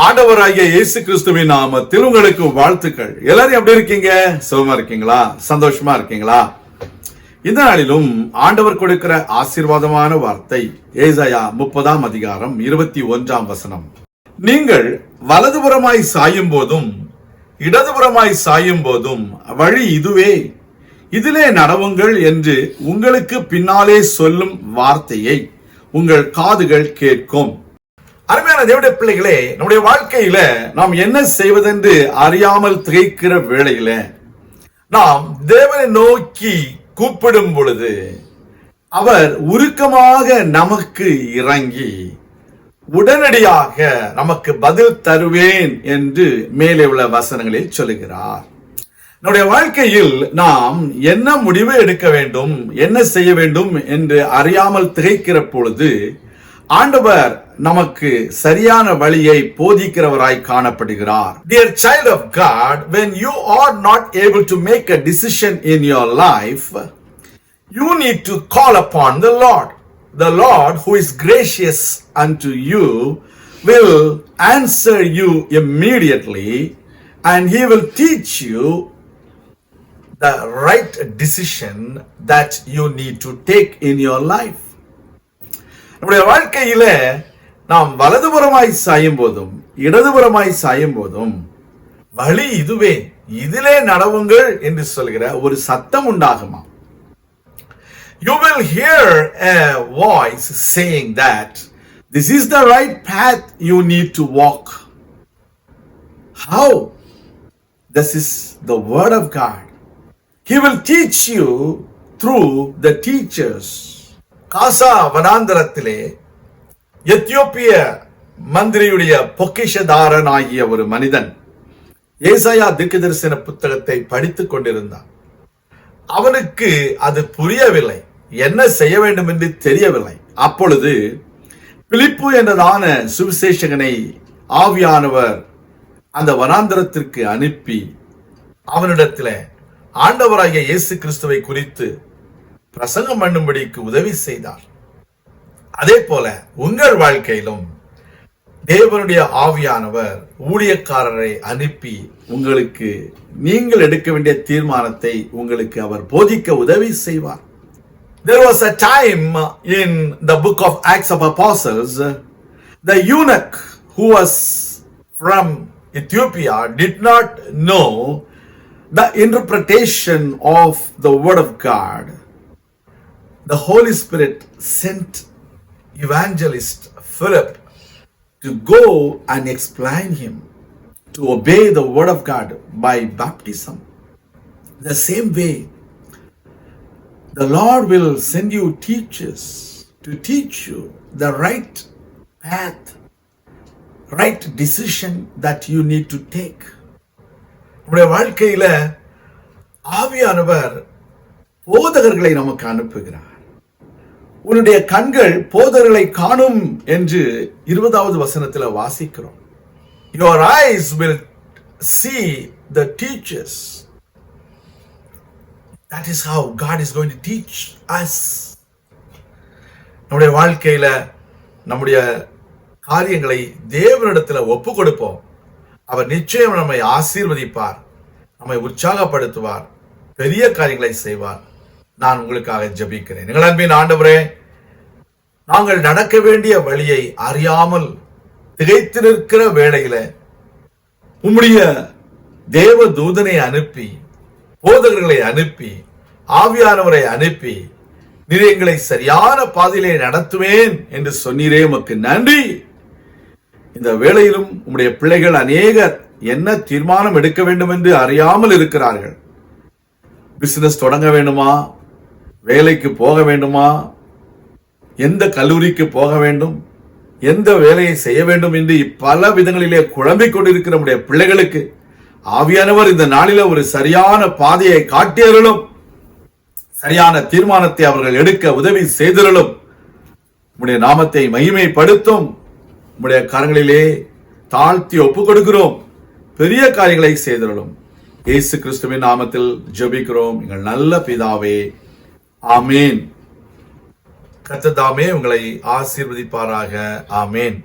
ஆண்டவராகிய இயேசு கிறிஸ்துவின் நாமத்தில் உங்களுக்கு வாழ்த்துக்கள். எல்லாரும் எப்படி இருக்கீங்க? சுகமா இருக்கீங்களா? சந்தோஷமா இருக்கீங்களா? இந்த நாளிலும் ஆண்டவர் கொடுக்கிற ஆசீர்வாதமான வார்த்தை ஏசாயா 30 அதிகாரம் 21 நீங்கள் வலதுபுறமாய் சாயும் போதும் இடதுபுறமாய் சாயும் போதும் வழி இதுவே, இதிலே நடவுங்கள் என்று உங்களுக்கு பின்னாலே சொல்லும் வார்த்தையை உங்கள் காதுகள் கேட்கும். அருமையான தேவனுடைய பிள்ளைகளே, நம்முடைய வாழ்க்கையில நாம் என்ன செய்வதென்று அறியாமல் திகைக்கிற வேளையில நாம் தேவனை நோக்கி கூப்பிடும் பொழுது அவர் உருக்கமாக நமக்கு இறங்கி உடனடியாக நமக்கு பதில் தருவேன் என்று மேலே உள்ள வசனங்களில் சொல்லுகிறார். நம்முடைய வாழ்க்கையில் நாம் என்ன முடிவு எடுக்க வேண்டும், என்ன செய்ய வேண்டும் என்று அறியாமல் திகைக்கிற பொழுது ஆண்டவர் நமக்கு சரியான வழியை போதிக்கிறவராய் காணப்படுகிறார். Dear child of God, when you are not able to make a decision in your life, you need to call upon the Lord. The Lord, who is gracious unto you, will answer you immediately, and He will teach you the right decision that you need to take in your life. நம்முடைய வாழ்க்கையில நாம் வலதுபுறமாய் சாயும் போதும் இடதுபுறமாய் சாயும் போதும் வழி இதுவே, இதிலே நடவுங்கள் என்று சொல்கிற ஒரு சத்தம் உண்டாகுமா? You will hear a voice saying that this is the right path you need to walk. How? This is the word of God. He will teach you through the teachers. காசா வனாந்தரத்திலே எத்தியோப்பிய மந்திரியுடைய பொக்கிஷதாரன் ஆகிய ஒரு மனிதன் ஏசாயா தீர்க்கதரிசன புத்தகத்தை படித்துக் கொண்டிருந்தான். அவனுக்கு அது புரியவில்லை, என்ன செய்ய வேண்டும் என்று தெரியவில்லை. அப்பொழுது பிலிப்பு என்றதான சுவிசேஷகனை ஆவியானவர் அந்த வனாந்தரத்திற்கு அனுப்பி அவனிடத்தில் ஆண்டவராகிய இயேசு கிறிஸ்துவை குறித்து பிரசங்கம் பண்ணும்படிக்கு உதவி செய்தார். அதே போல உங்கள் வாழ்க்கையிலும் தேவனுடைய ஆவியானவர் ஊழியக்காரரை அனுப்பி உங்களுக்கு நீங்கள் எடுக்க வேண்டிய தீர்மானத்தை உங்களுக்கு அவர் போதிக்க உதவி செய்வார். There was a time in the book of Acts of Apostles, the eunuch who was from Ethiopia did not know the interpretation of the word of God. The Holy Spirit sent evangelist Philip to go and explain him to obey the word of God by baptism. The same way, the Lord will send you teachers to teach you the right path, right decision that you need to take. நம்முடைய வாழ்க்கையில ஆவியானவர் போதகர்களை நமக்கு அனுப்புகிறார். உன்னுடைய கண்கள் போதகர்களை காணும் என்று 20வது வசனத்தில் வாசிக்கிறோம். Your eyes will see the teachers. That is how God is going to teach us. நம்முடைய வாழ்க்கையில நம்முடைய காரியங்களை தேவனிடத்தில் ஒப்பு கொடுப்போம். அவர் நிச்சயம் நம்மை ஆசீர்வதிப்பார், நம்மை உற்சாகப்படுத்துவார், பெரிய காரியங்களை செய்வார். நான் உங்களுக்காக ஜெபிக்கிறேன். எங்கள் அன்பின் ஆண்டவரே, நாங்கள் நடக்க வேண்டிய வழியை அறியாமல் திகைத்து நிற்கிற வேளையில உம்முடைய தேவ தூதனை அனுப்பி, போதகர்களை அனுப்பி, ஆவியானவரை அனுப்பி நீர் எங்களை சரியான பாதையிலே நடத்துவேன் என்று சொன்னீரே, உமக்கு நன்றி. இந்த வேளையிலும் உம்முடைய பிள்ளைகள் அநேகர் என்ன தீர்மானம் எடுக்க வேண்டும் என்று அறியாமல் இருக்கிறார்கள். பிசினஸ் தொடங்க வேண்டுமா, வேலைக்கு போக வேண்டுமா, எந்த கல்லூரிக்கு போக வேண்டும், எந்த வேலையை செய்ய வேண்டும் என்று பல விதங்களிலே குழம்பிக் கொண்டிருக்கிற நம்முடைய பிள்ளைகளுக்கு ஆவியானவர் இந்த நாளில ஒரு சரியான பாதையை காட்டியருளும், சரியான தீர்மானத்தை அவர்கள் எடுக்க உதவி செய்தருளும். உம்முடைய நாமத்தை மகிமைப்படுத்தும். உம்முடைய கரங்களிலே தாழ்த்தி ஒப்புக் கொடுக்கிறோம். பெரிய காரியங்களை செய்தருளும். இயேசு கிறிஸ்துவின் நாமத்தில் ஜெபிக்கிறோம் எங்கள் நல்ல பிதாவே, ஆமேன். கர்த்தர் தாமே உங்களை ஆசீர்வதிப்பாராக. ஆமேன்.